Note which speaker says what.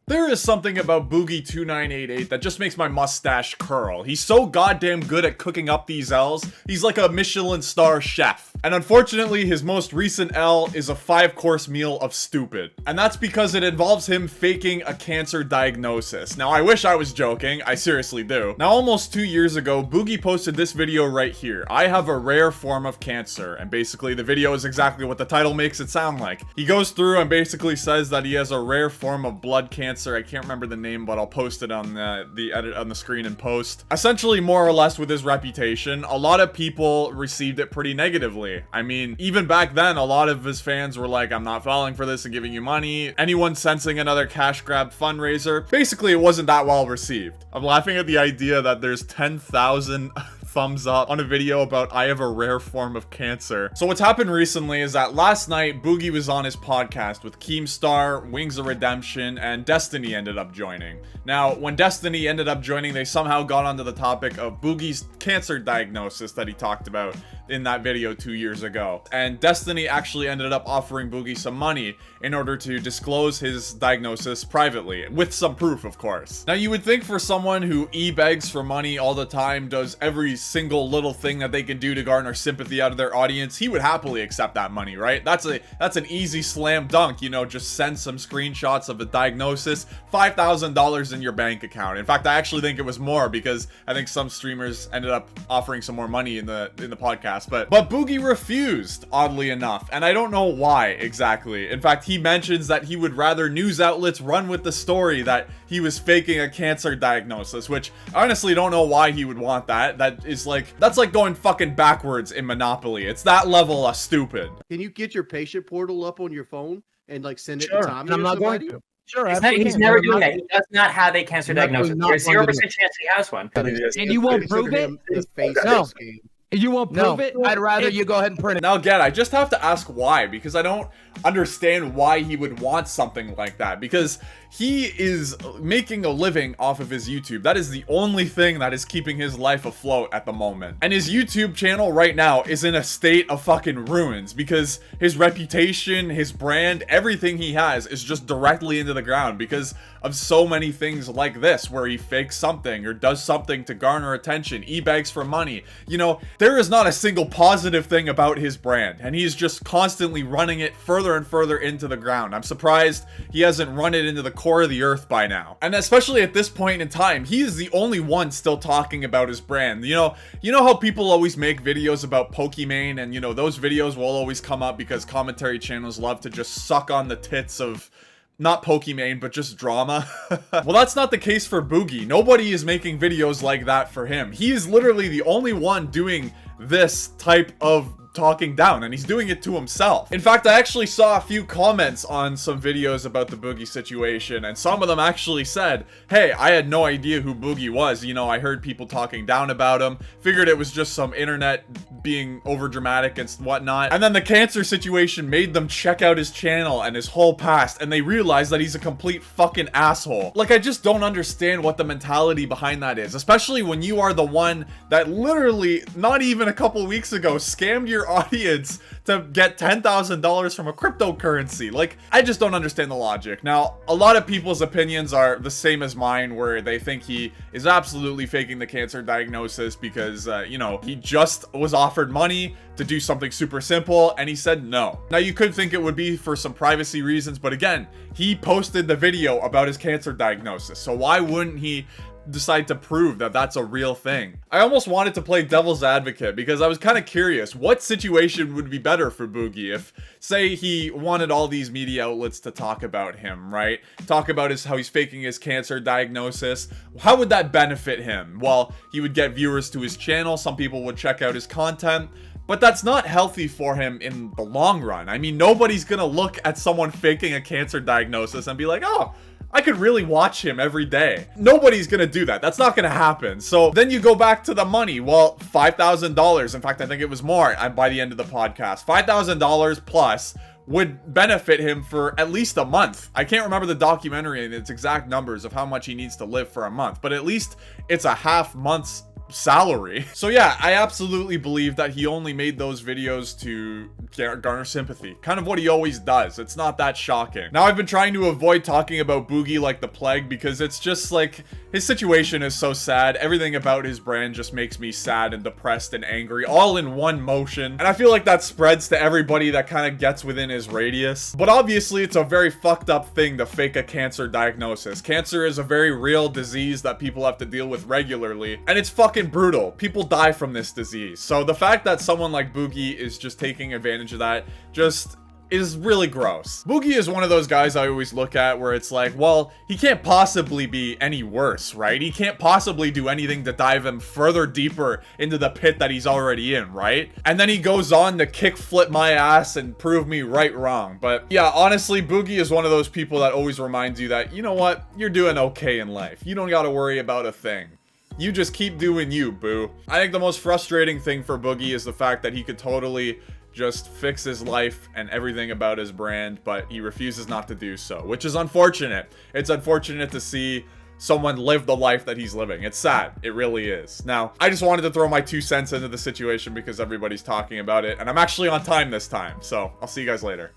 Speaker 1: There is something about Boogie2988 that just makes my mustache curl. He's so goddamn good at cooking up these L's. He's like a Michelin star chef. And unfortunately, his most recent L is a 5-course meal of stupid. And that's because it involves him faking a cancer diagnosis. Now, I wish I was joking. I seriously do. Now, almost 2 years ago, Boogie posted this video right here. I have a rare form of cancer. And basically, the video is exactly what the title makes it sound like. He goes through and basically says that he has a rare form of blood cancer. I can't remember the name, but I'll post it on the edit on the screen in post. Essentially, more or less with his reputation, a lot of people received it pretty negatively. I mean, even back then, a lot of his fans were like, I'm not falling for this and giving you money. Anyone sensing another cash grab fundraiser. Basically, it wasn't that well received. I'm laughing at the idea that there's 10,000 thumbs up on a video about I have a rare form of cancer. So what's happened recently is that last night, Boogie was on his podcast with Keemstar, Wings of Redemption, and Destiny ended up joining. Now, when Destiny ended up joining, they somehow got onto the topic of Boogie's cancer diagnosis that he talked about in that video 2 years ago. And Destiny actually ended up offering Boogie some money in order to disclose his diagnosis privately, with some proof, of course. Now, you would think for someone who begs for money all the time, does every single little thing that they can do to garner sympathy out of their audience, he would happily accept that money, right? That's an easy slam dunk, you know, just send some screenshots of a diagnosis, $5,000 in your bank account. In fact, I actually think it was more because I think some streamers ended up offering some more money in the podcast. But Boogie refused, oddly enough, and I don't know why exactly. In fact, he mentions that he would rather news outlets run with the story that he was faking a cancer diagnosis, which I honestly don't know why he would want that. That's like going fucking backwards in Monopoly. It's that level of stupid.
Speaker 2: Can you get your patient portal up on your phone and like send it
Speaker 3: Sure,
Speaker 2: to Tommy?
Speaker 3: I'm not going to. Sure,
Speaker 4: he's never doing that. He does not have a cancer diagnosis. There's 0% chance he has one.
Speaker 3: And you won't prove it? No. You won't prove it?
Speaker 5: I'd rather you go ahead and print it.
Speaker 1: Now again, I just have to ask why, because I don't understand why he would want something like that, because he is making a living off of his YouTube. That is the only thing that is keeping his life afloat at the moment. And his YouTube channel right now is in a state of fucking ruins because his reputation, his brand, everything he has is just directly into the ground because of so many things like this, where he fakes something or does something to garner attention, begs for money. You know, there is not a single positive thing about his brand, and he's just constantly running it further and further into the ground. I'm surprised he hasn't run it into the core of the earth by now. And especially at this point in time, he is the only one still talking about his brand. You know how people always make videos about Pokimane, and you know, those videos will always come up because commentary channels love to just suck on the tits of not Pokimane, but just drama. Well, that's not the case for Boogie. Nobody is making videos like that for him. He is literally the only one doing this type of talking down, and he's doing it to himself. In fact, I actually saw a few comments on some videos about the Boogie situation, and some of them actually said, hey, I had no idea who Boogie was. You know, I heard people talking down about him, figured it was just some internet being over dramatic and whatnot. And then the cancer situation made them check out his channel and his whole past, and they realized that he's a complete fucking asshole. Like, I just don't understand what the mentality behind that is, especially when you are the one that literally, not even a couple weeks ago, scammed your audience to get $10,000 from a cryptocurrency. Like, I just don't understand the logic. Now, a lot of people's opinions are the same as mine, where they think he is absolutely faking the cancer diagnosis because, you know, he just was offered money to do something super simple and he said no. Now, you could think it would be for some privacy reasons, but again, he posted the video about his cancer diagnosis, so why wouldn't he decide to prove that that's a real thing? I almost wanted to play devil's advocate because I was kind of curious what situation would be better for Boogie if, say, he wanted all these media outlets to talk about him, right? Talk about how he's faking his cancer diagnosis. How would that benefit him? Well, he would get viewers to his channel, some people would check out his content, but that's not healthy for him in the long run. I mean, nobody's gonna look at someone faking a cancer diagnosis and be like, oh, I could really watch him every day. Nobody's gonna do that. That's not gonna happen. So then you go back to the money. Well, $5,000. In fact, I think it was more by the end of the podcast. $5,000 plus would benefit him for at least a month. I can't remember the documentary and its exact numbers of how much he needs to live for a month, but at least it's a half month's salary. So yeah, I absolutely believe that he only made those videos to garner sympathy. Kind of what he always does. It's not that shocking. Now, I've been trying to avoid talking about Boogie like the plague because it's just like, his situation is so sad. Everything about his brand just makes me sad and depressed and angry all in one motion. And I feel like that spreads to everybody that kind of gets within his radius. But obviously, it's a very fucked up thing to fake a cancer diagnosis. Cancer is a very real disease that people have to deal with regularly. And it's fucking brutal. People die from this disease. So the fact that someone like Boogie is just taking advantage of that just is really gross. Boogie is one of those guys I always look at where it's like, well, he can't possibly be any worse, right? He can't possibly do anything to dive him further deeper into the pit that he's already in, right? And then he goes on to kickflip my ass and prove me right wrong. But yeah, honestly, Boogie is one of those people that always reminds you that, you know what? You're doing okay in life. You don't gotta worry about a thing. You just keep doing you, boo. I think the most frustrating thing for Boogie is the fact that he could totally just fix his life and everything about his brand, but he refuses not to do so, which is unfortunate. It's unfortunate to see someone live the life that he's living. It's sad. It really is. Now, I just wanted to throw my 2 cents into the situation because everybody's talking about it, and I'm actually on time this time, so I'll see you guys later.